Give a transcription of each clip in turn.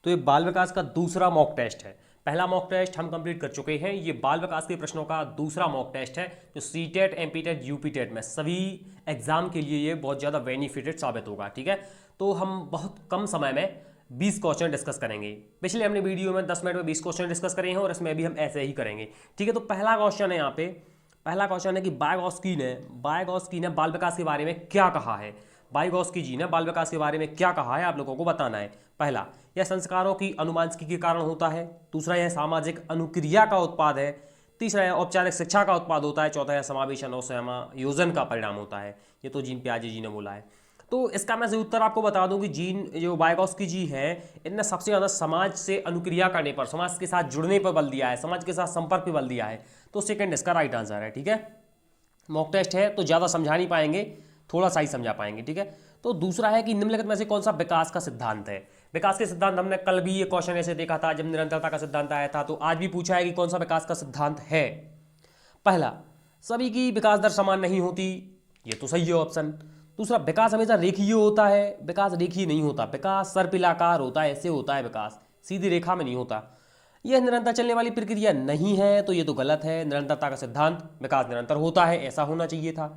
तो ये बाल विकास का दूसरा मॉक टेस्ट है। पहला मॉक टेस्ट हम कंप्लीट कर चुके हैं। ये बाल विकास के प्रश्नों का दूसरा मॉक टेस्ट है जो सीटेट, एमपीटेट, यूपीटेट में सभी एग्जाम के लिए ये बहुत ज़्यादा बेनिफिटेड साबित होगा। ठीक है, तो हम बहुत कम समय में 20 क्वेश्चन डिस्कस करेंगे। पिछले हमने वीडियो में 10 मिनट में 20 क्वेश्चन डिस्कस करे हैं और इसमें भी हम ऐसे ही करेंगे। ठीक है, तो पहला क्वेश्चन है यहाँ पे, पहला क्वेश्चन है कि बायगॉस्की ने बाल विकास के बारे में क्या कहा है। बायगॉस्की जी ने बाल विकास के बारे में क्या कहा है, आप लोगों को बताना है। पहला, यह संस्कारों की अनुमानसिकी के कारण होता है। दूसरा, यह सामाजिक अनुक्रिया का उत्पाद है। तीसरा, यह औपचारिक शिक्षा का उत्पाद होता है। चौथा, यह समावेशन और समायोजन का परिणाम होता है। ये तो जीन पियाजे जी ने बोला है। तो इसका मैं सही उत्तर आपको बता दूं कि जीन जो बायगॉस्की जी हैं, इनने सबसे ज़्यादा समाज से अनुक्रिया करने पर, समाज के साथ जुड़ने पर बल दिया है, समाज के साथ संपर्क पर बल दिया है। तो सेकंड इसका राइट आंसर है। ठीक है, मॉक टेस्ट है तो ज़्यादा समझा नहीं पाएंगे, थोड़ा सा ही समझा पाएंगे। ठीक है, तो दूसरा है कि निम्नलिखित में से कौन सा विकास का सिद्धांत है। विकास के सिद्धांत हमने कल भी ये क्वेश्चन ऐसे देखा था जब निरंतरता का सिद्धांत आया था, तो आज भी पूछा है कि कौन सा विकास का सिद्धांत है। पहला, सभी की विकास दर समान नहीं होती, ये तो सही है ऑप्शन। दूसरा, विकास हमेशा रेखीय होता है, विकास रेखीय नहीं होता, विकास सर्पिलाकार होता है, ऐसे होता है विकास, सीधी रेखा में नहीं होता। यह निरंतर चलने वाली प्रक्रिया नहीं है, तो ये तो गलत है। निरंतरता का सिद्धांत, विकास निरंतर होता है, ऐसा होना चाहिए था।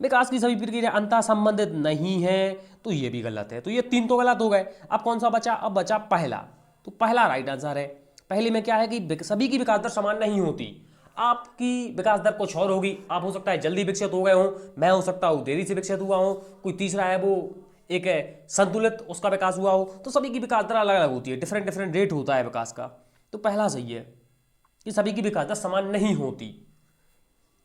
विकास की सभी प्रक्रिया अंतः संबंधित नहीं है, तो ये भी गलत है। तो ये तीन तो गलत हो गए। अब कौन सा बचा? अब बचा पहला, तो पहला राइट आंसर है। पहले में क्या है कि सभी की विकास दर समान नहीं होती। आपकी विकास दर कुछ और होगी, आप हो सकता है जल्दी विकसित हो गए हो, मैं हो सकता हूँ देरी से विकसित हुआ हूँ, कोई तीसरा है वो एक है संतुलित, उसका विकास हुआ हो। तो सभी की विकास दर अलग अलग होती है, डिफरेंट डिफरेंट रेट होता है विकास का। तो पहला सही है कि सभी की विकास दर समान नहीं होती,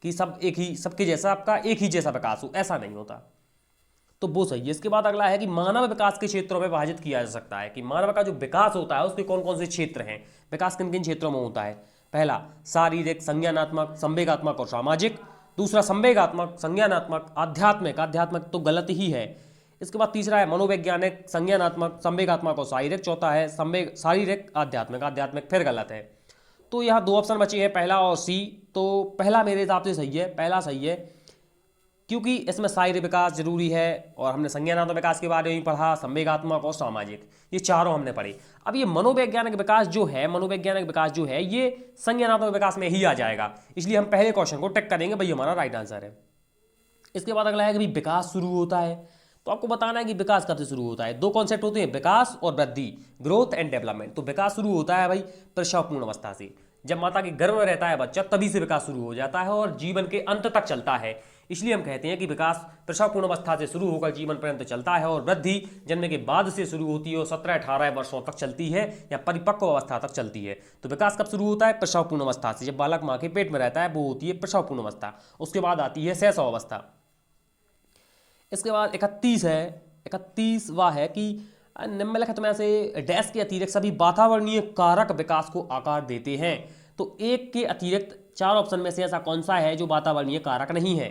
कि सब एक ही, सबके जैसा आपका एक ही जैसा विकास हो, ऐसा नहीं होता, तो वो सही है। इसके बाद अगला है कि मानव विकास के क्षेत्रों में विभाजित किया जा सकता है, कि मानव का जो विकास होता है उसके कौन कौन से क्षेत्र हैं, विकास किन किन क्षेत्रों में होता है। पहला, शारीरिक, संज्ञानात्मक, संवेगात्मक और सामाजिक। दूसरा, संवेगात्मक, संज्ञानात्मक, आध्यात्मिक, आध्यात्मिक तो गलत ही है। इसके बाद तीसरा है मनोवैज्ञानिक, संज्ञानात्मक, संवेगात्मक और शारीरिक। चौथा है शारीरिक, आध्यात्मिक, आध्यात्मिक फिर गलत है। तो यहाँ दो ऑप्शन बचे हैं, पहला और सी। तो पहला मेरे हिसाब से सही है, पहला सही है, क्योंकि इसमें शारीरिक विकास जरूरी है और हमने संज्ञानात्मक विकास के बारे में पढ़ा, संवेगात्मक और सामाजिक, ये चारों हमने पढ़े। अब ये मनोवैज्ञानिक विकास जो है, मनोवैज्ञानिक विकास जो है ये संज्ञानात्मक विकास में ही आ जाएगा, इसलिए हम पहले क्वेश्चन को टिक करेंगे, भाई हमारा राइट आंसर है। इसके बाद अगला है कि भाई विकास शुरू होता है, तो आपको बताना है कि विकास कब से शुरू होता है। दो कॉन्सेप्ट होते हैं, विकास और वृद्धि, ग्रोथ एंड डेवलपमेंट। तो विकास शुरू होता है भाई प्रसवपूर्ण अवस्था से, जब माता के गर्भ में रहता है बच्चा तभी से विकास शुरू हो जाता है और जीवन के अंत तक चलता है। इसलिए हम कहते हैं कि विकास प्रसवपूर्ण अवस्था से शुरू होकर जीवन पर्यंत चलता है और वृद्धि जन्म के बाद से शुरू होती है और 17-18 वर्षों तक चलती है या परिपक्व अवस्था तक चलती है। तो विकास कब शुरू होता है? प्रसवपूर्ण अवस्था से, जब बालक माँ के पेट में रहता है वो होती है प्रसवपूर्ण अवस्था। उसके बाद आती है शैशव अवस्था। इसके बाद 31 है, 31वां है कि निम्नलिखित में से डैश के अतिरिक्त सभी वातावरणीय कारक विकास को आकार देते हैं। तो एक के अतिरिक्त चार ऑप्शन में से ऐसा कौन सा है जो वातावरणीय कारक नहीं है?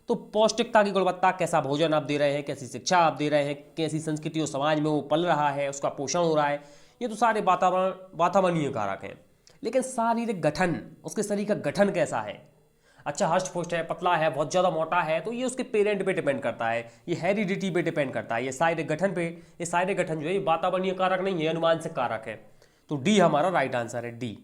तो पौष्टिकता की गुणवत्ता, कैसा भोजन आप दे रहे हैं, कैसी शिक्षा आप दे रहे हैं, कैसी संस्कृति और समाज में वो पल रहा है, उसका पोषण हो रहा है, ये तो सारे वातावरणीय कारक हैं। लेकिन शारीरिक गठन, उसके शरीर का गठन कैसा है, अच्छा हष्ट पुष्ट है, पतला है, बहुत ज़्यादा मोटा है, तो ये उसके पेरेंट पे डिपेंड करता है, ये हेरिडिटी पे डिपेंड करता है, ये शारीरिक गठन पे। ये शारीरिक गठन जो है ये वातावरणीय कारक नहीं है, अनुमानसिक कारक है। तो डी हमारा राइट आंसर है, डी।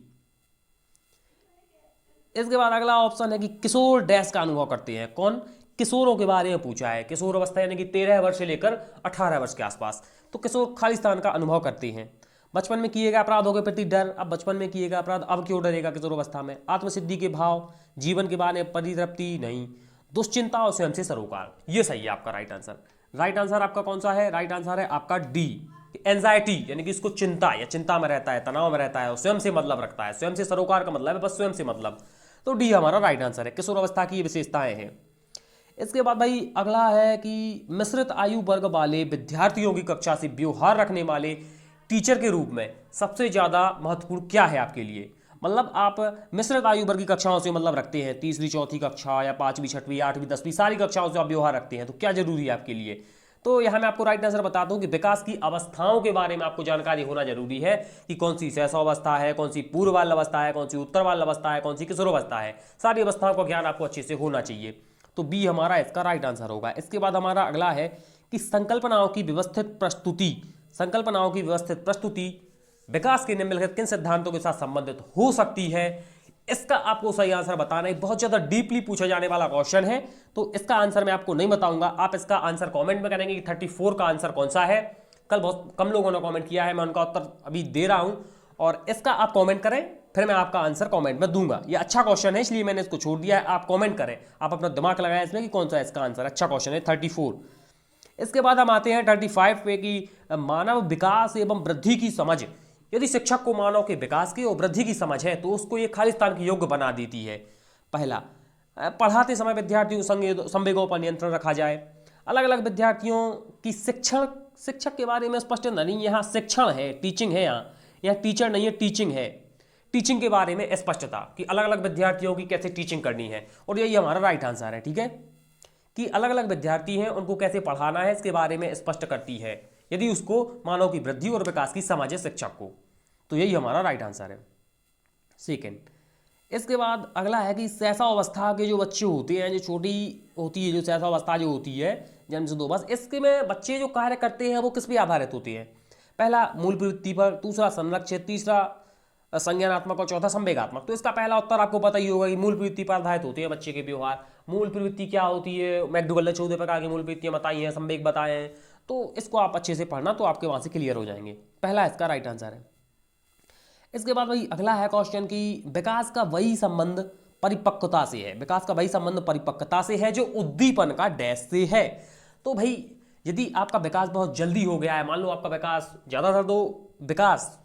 इसके बाद अगला ऑप्शन है कि किशोर डैश का अनुभव करते हैं। कौन? किशोरों के बारे में पूछा है। किशोर अवस्था यानी कि 13 वर्ष से लेकर 18 वर्ष के आसपास। तो किशोर खालिस्तान का अनुभव करते हैं। बचपन में किए गए अपराधों के प्रति डर, अब बचपन में किए गए अपराध अब क्यों डरेगा किशोर अवस्था में। आत्मसिद्धि के भाव, जीवन के बारे में परितृप्ति नहीं, दुश्चिंता और स्वयं से सरोकार। ये सही है आपका राइट आंसर। राइट आंसर आपका कौन सा है? राइट आंसर है आपका डी, एंजाइटी, यानी कि इसको चिंता या चिंता में रहता है, तनाव में रहता है और स्वयं से मतलब रखता है। स्वयं से सरोकार का मतलब है बस स्वयं से मतलब। तो डी हमारा राइट आंसर है, किशोर अवस्था की ये विशेषताएं हैं। इसके बाद भाई अगला है कि मिश्रित आयु वर्ग वाले विद्यार्थियों की कक्षा से व्यवहार रखने वाले टीचर के रूप में सबसे ज़्यादा महत्वपूर्ण क्या है आपके लिए। मतलब आप मिश्रित आयु वर्ग की कक्षाओं से मतलब रखते हैं, तीसरी चौथी कक्षा या 5वीं 6वीं 8वीं 10वीं सारी कक्षाओं से आप व्यवहार रखते हैं, तो क्या जरूरी है आपके लिए। तो यहाँ मैं आपको राइट आंसर बताता हूँ कि विकास की अवस्थाओं के बारे में आपको जानकारी होना जरूरी है, कि कौन सी शैशव अवस्था है, कौन सी पूर्व बाल अवस्था है, कौन सी उत्तर बाल अवस्था है, कौन सी किशोर अवस्था है। सारी अवस्थाओं का ज्ञान आपको अच्छे से होना चाहिए। तो बी हमारा इसका राइट आंसर होगा। इसके बाद हमारा अगला है कि संकल्पनाओं की व्यवस्थित प्रस्तुति संकल्पनाओं की व्यवस्थित प्रस्तुति विकास के निम्नलिखित किन सिद्धांतों के साथ संबंधित हो सकती है? इसका आपको सही आंसर बताना है। बहुत ज्यादा डीपली पूछा जाने वाला क्वेश्चन है, तो इसका आंसर मैं आपको नहीं बताऊंगा। आप इसका आंसर कमेंट में करेंगे कि 34 का आंसर कौन सा है। कल बहुत कम लोगों ने कमेंट किया है, मैं उनका उत्तर अभी दे रहा हूं, और इसका आप कमेंट करें, फिर मैं आपका आंसर कमेंट में दूंगा। ये अच्छा क्वेश्चन है, इसलिए मैंने इसको छोड़ दिया है। आप कमेंट करें, आप अपना दिमाग लगाएं इसमें कि कौन सा है इसका आंसर। अच्छा क्वेश्चन है 34। इसके बाद हम आते हैं 35 पे कि मानव विकास एवं वृद्धि की समझ। यदि शिक्षक को मानव के विकास की और वृद्धि की समझ है तो उसको ये खालिस्तान के योग्य बना देती है। पहला, पढ़ाते समय विद्यार्थियों संवेगों पर नियंत्रण रखा जाए। अलग अलग विद्यार्थियों की शिक्षक के बारे में स्पष्ट नहीं, यहाँ शिक्षण है, टीचिंग है, यहाँ टीचर नहीं है, टीचिंग है। टीचिंग के बारे में स्पष्टता कि अलग अलग विद्यार्थियों की कैसे टीचिंग करनी है, और यही हमारा राइट आंसर है। ठीक है, कि अलग अलग विद्यार्थी हैं उनको कैसे पढ़ाना है, इसके बारे में स्पष्ट करती है, यदि उसको मानव की वृद्धि और विकास की समझ है शिक्षक को। तो यही हमारा राइट आंसर है। सेकेंड, इसके बाद अगला है कि शैशवावस्था के जो बच्चे होते हैं, जो छोटी होती है, जो शैशवावस्था जो होती है जन्म से 2 वर्ष, इसके में बच्चे जो कार्य करते हैं वो किस पे आधारित होते हैं? पहला मूल प्रवृत्ति पर, दूसरा संरक्षित, तीसरा संज्ञानात्मक और चौथा संवेगात्मक। तो इसका पहला उत्तर आपको पता ही होगा कि मूल प्रवृत्ति पर आधारित होते हैं बच्चे के व्यवहार। मूल प्रवृत्ति क्या होती है? मैकडोगल ने 14 प्रकार की मूल प्रवृत्तियां बताई हैं, संवेग बताए हैं, तो इसको आप अच्छे से पढ़ना, तो आपके वहां से क्लियर हो जाएंगे। पहला इसका राइट आंसर है। इसके बाद वही अगला है क्वेश्चन कि विकास का वही संबंध परिपक्वता से है। विकास का वही संबंध परिपक्वता से है जो उद्दीपन का डैश से है। तो भाई यदि आपका विकास बहुत जल्दी हो गया है, मान लो आपका विकास ज्यादातर तो विकास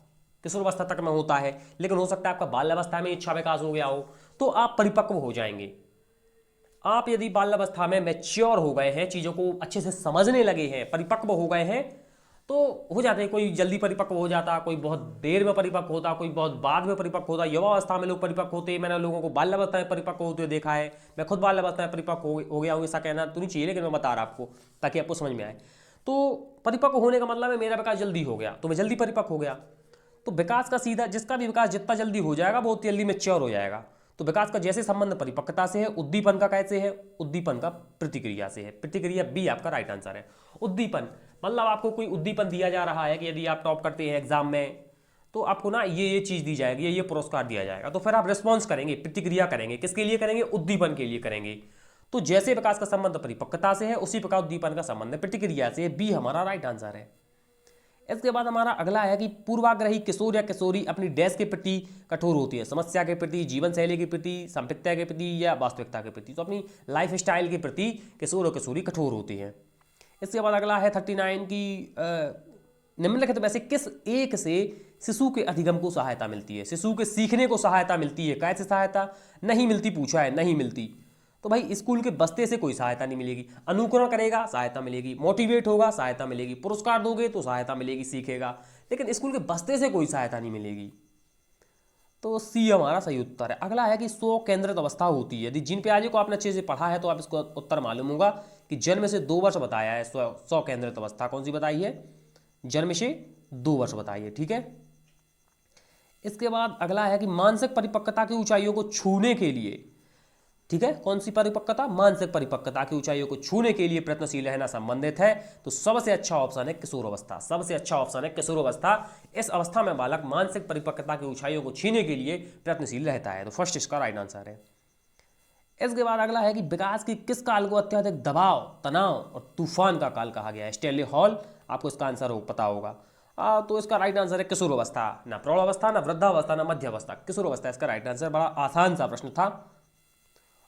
किशोरावस्था तक में होता है, लेकिन हो सकता है आपका बाल्यावस्था में इच्छा विकास हो गया हो, तो आप परिपक्व हो जाएंगे। आप यदि बाल्यावस्था में मैच्योर हो गए हैं, चीजों को अच्छे से समझने लगे हैं, परिपक्व हो गए हैं, तो हो जाते हैं। कोई जल्दी परिपक्व हो जाता, कोई बहुत देर में परिपक्व होता, कोई बहुत बाद में परिपक्व होता। युवावस्था में लोग परिपक्व होते हैं, मैंने लोगों को बाल्यावस्था में परिपक्व होते हुए देखा है। मैं खुद बाल्यावस्था में परिपक्व हो गया हूँ, ऐसा कहना तो नहीं चाहिए, लेकिन मैं बता रहा आपको ताकि आपको समझ में आए। तो परिपक्व होने का मतलब है मेरा विकास जल्दी हो गया, तो मैं जल्दी परिपक्व हो गया। तो विकास का सीधा, जिसका भी विकास जितना जल्दी हो जाएगा वो उतनी जल्दी मैच्योर हो जाएगा। तो विकास का जैसे संबंध परिपक्वता से है, उद्दीपन का कैसे है? उद्दीपन का प्रतिक्रिया से है। प्रतिक्रिया बी आपका राइट आंसर है। उद्दीपन मतलब आपको कोई उद्दीपन दिया जा रहा है कि यदि आप टॉप करते हैं एग्जाम में तो आपको ना ये चीज दी जाएगी, ये पुरस्कार दिया जाएगा, तो फिर आप रिस्पॉन्स करेंगे, प्रतिक्रिया करेंगे। किसके लिए करेंगे? उद्दीपन के लिए करेंगे। तो जैसे विकास का संबंध परिपक्वता से है, उसी प्रकार उद्दीपन का संबंध प्रतिक्रिया से। बी हमारा राइट आंसर है। इसके बाद हमारा अगला है कि पूर्वाग्रही किशोर या किशोरी अपनी डैश के प्रति कठोर होती है। समस्या के प्रति, जीवन शैली के प्रति, संपत्तियों के प्रति या वास्तविकता के प्रति। तो अपनी लाइफ स्टाइल के प्रति किशोर और किशोरी कठोर होती है। इसके बाद अगला है 39 की निम्नलिखित में से किस एक से शिशु के अधिगम को सहायता मिलती है? शिशु के सीखने को सहायता मिलती है। कैसे सहायता? नहीं मिलती पूछा है, नहीं मिलती। तो भाई स्कूल के बस्ते से कोई सहायता नहीं मिलेगी। अनुकरण करेगा, सहायता मिलेगी। मोटिवेट होगा, सहायता मिलेगी। पुरस्कार दोगे तो सहायता मिलेगी, सीखेगा। लेकिन स्कूल के बस्ते से कोई सहायता नहीं मिलेगी। तो सी हमारा सही उत्तर है। अगला है कि 100 केंद्रित अवस्था होती है। यदि जीन पियाजे को आपने अच्छे से पढ़ा है तो आप इसको उत्तर मालूम होगा कि जन्म से 2 वर्ष बताया है। 100 केंद्रित अवस्था कौन सी बताई है? जन्म से 2 वर्ष बताई है। ठीक है, इसके बाद अगला है कि मानसिक परिपक्वता की ऊंचाइयों को छूने के लिए, ठीक है, कौन सी परिपक्वता? मानसिक परिपक्वता की ऊंचाइयों को छूने के लिए प्रयत्नशील रहना संबंधित है। तो सबसे अच्छा ऑप्शन है किशोर अवस्था। सबसे अच्छा ऑप्शन है किशोर अवस्था। इस अवस्था में बालक मानसिक परिपक्वता की ऊंचाइयों को छूने के लिए प्रयत्नशील रहता है। तो फर्स्ट इसका राइट आंसर है। इसके बाद अगला है कि विकास की किस काल को अत्यधिक दबाव, तनाव और तूफान का काल कहा गया है? स्टैनली हॉल, आपको इसका आंसर पता होगा। तो इसका राइट आंसर है किशोर अवस्था। ना प्रौढ़ अवस्था, ना वृद्धावस्था, ना मध्य अवस्था, किशोर अवस्था इसका राइट आंसर। बड़ा आसान सा प्रश्न था।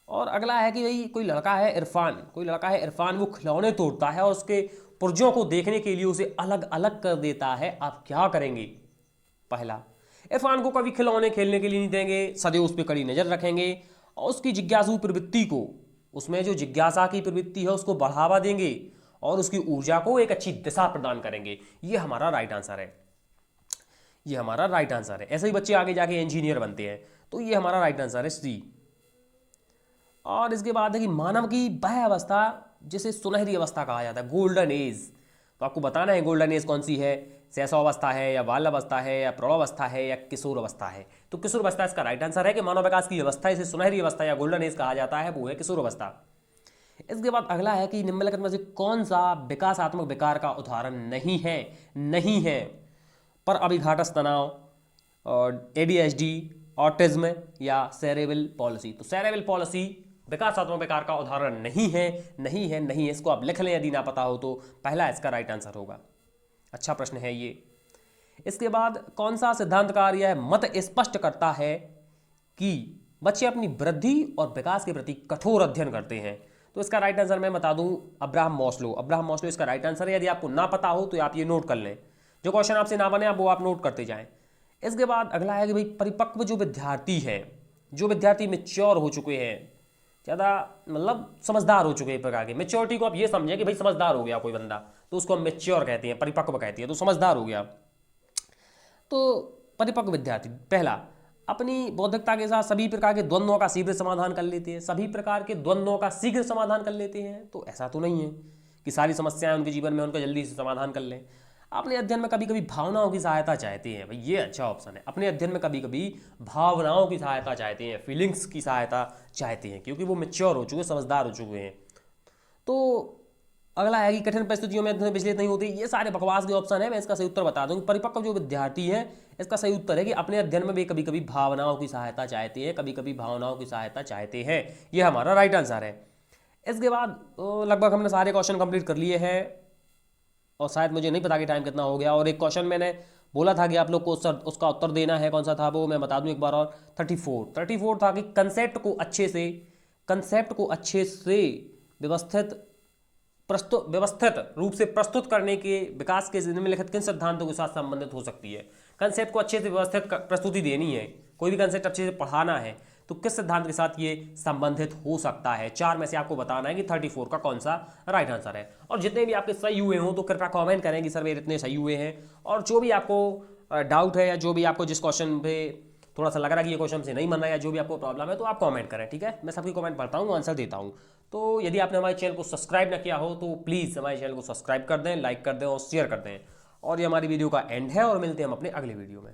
और अगला है कि भाई कोई लड़का है इरफान, वो खिलौने तोड़ता है और उसके पुर्जों को देखने के लिए उसे अलग अलग कर देता है। आप क्या करेंगे? पहला, इरफान को कभी खिलौने खेलने के लिए नहीं देंगे, सदैव उस पर कड़ी नजर रखेंगे और उसकी जिज्ञासु प्रवृत्ति को, उसमें जो जिज्ञासा की प्रवृत्ति है उसको बढ़ावा देंगे और उसकी ऊर्जा को एक अच्छी दिशा प्रदान करेंगे। ये हमारा राइट आंसर है। ये हमारा राइट आंसर है। ऐसे ही बच्चे आगे जाके इंजीनियर बनते हैं। तो ये हमारा राइट आंसर है सी। और इसके बाद है कि मानव की वह अवस्था जिसे सुनहरी अवस्था कहा जाता है, गोल्डन एज। तो आपको बताना है गोल्डन एज कौन सी है? शैशवावस्था है या बाल्यावस्था है या प्रौढ़ावस्था है या किशोर अवस्था है? तो किशोर अवस्था इसका राइट आंसर है कि मानव विकास की अवस्था, इसे सुनहरी अवस्था या गोल्डन एज कहा जाता है, वो है किशोर अवस्था। इसके बाद अगला है कि निम्नलिखित में से कौन सा विकासात्मक विकार का उदाहरण नहीं है पर अभिघातस्थ तनाव और ADHD, ऑटिज्म या सेरेब्रल पॉलिसी। तो सेरेब्रल पॉलिसी विकासात्मक विकार का उदाहरण नहीं है। इसको आप लिख लें यदि ना पता हो तो, पहला इसका राइट आंसर होगा। अच्छा प्रश्न है ये। इसके बाद कौन सा सिद्धांतकार यह मत स्पष्ट करता है कि बच्चे अपनी वृद्धि और विकास के प्रति कठोर अध्ययन करते हैं? तो इसका राइट आंसर मैं बता दूं, अब्राहम मॉस्लो इसका राइट आंसर है। यदि आपको ना पता हो तो आप ये नोट कर लें, जो क्वेश्चन आपसे ना बने आप वो आप नोट करते जाएं। इसके बाद अगला है कि भाई परिपक्व जो विद्यार्थी मैच्योर हो चुके हैं, ज़्यादा मतलब समझदार हो चुके हैं, प्रकार के मेच्योरिटी को आप ये समझें कि भाई समझदार हो गया कोई बंदा, तो उसको हम मैच्योर कहते हैं, परिपक्व कहते हैं, तो समझदार हो गया। तो परिपक्व विद्यार्थी पहला अपनी बौद्धिकता के साथ सभी प्रकार के द्वंद्वों का शीघ्र समाधान कर लेते हैं। तो ऐसा तो नहीं है कि सारी समस्याएं उनके जीवन में उनका जल्दी से समाधान कर लें। अपने अध्ययन में कभी कभी भावनाओं की सहायता चाहते हैं, भाई ये अच्छा ऑप्शन है। अपने अध्ययन में कभी कभी भावनाओं की सहायता चाहते हैं, फीलिंग्स की सहायता चाहते हैं, क्योंकि वो मैच्योर हो चुके, समझदार हो चुके हैं। तो अगला है कि कठिन परिस्थितियों में अध्ययन विचलित नहीं होती। ये सारे बकवास के ऑप्शन है, मैं इसका सही उत्तर बता दूं। परिपक्व जो विद्यार्थी है, इसका सही उत्तर है कि अपने अध्ययन में वे कभी कभी भावनाओं की सहायता चाहते हैं। ये हमारा राइट आंसर है। इसके बाद लगभग हमने सारे क्वेश्चन कंप्लीट कर लिए हैं, और शायद मुझे नहीं पता कि टाइम कितना हो गया। और एक क्वेश्चन मैंने बोला था कि आप लोग को उसका उत्तर देना है, कौन सा था वो मैं बता दूं एक बार और। 34 था कि कंसेप्ट को अच्छे से व्यवस्थित रूप से प्रस्तुत करने के विकास के निम्नलिखित किन सिद्धांतों के साथ संबंधित हो सकती है? कंसेप्ट को अच्छे से व्यवस्थित प्रस्तुति देनी है, कोई भी कंसेप्ट अच्छे से पढ़ाना है, तो किस सिद्धांत के साथ ये संबंधित हो सकता है? 4 में से आपको बताना है कि 34 का कौन सा राइट आंसर है। और जितने भी आपके सही हुए हों तो कृपया कमेंट करें कि सर मेरे इतने सही हुए हैं। और जो भी आपको डाउट है, या जो भी आपको जिस क्वेश्चन पे थोड़ा सा लग रहा है कि ये क्वेश्चन से नहीं बन रहा है, या जो भी आपको प्रॉब्लम है, तो आप कमेंट करें, ठीक है? मैं सबकी कमेंट पढ़ता हूँ, आंसर देता हूँ। तो यदि आपने हमारे चैनल को सब्सक्राइब ना किया हो तो प्लीज़ हमारे चैनल को सब्सक्राइब कर दें, लाइक कर दें और शेयर कर दें। और ये हमारी वीडियो का एंड है, और मिलते हैं हम अपने अगले वीडियो में।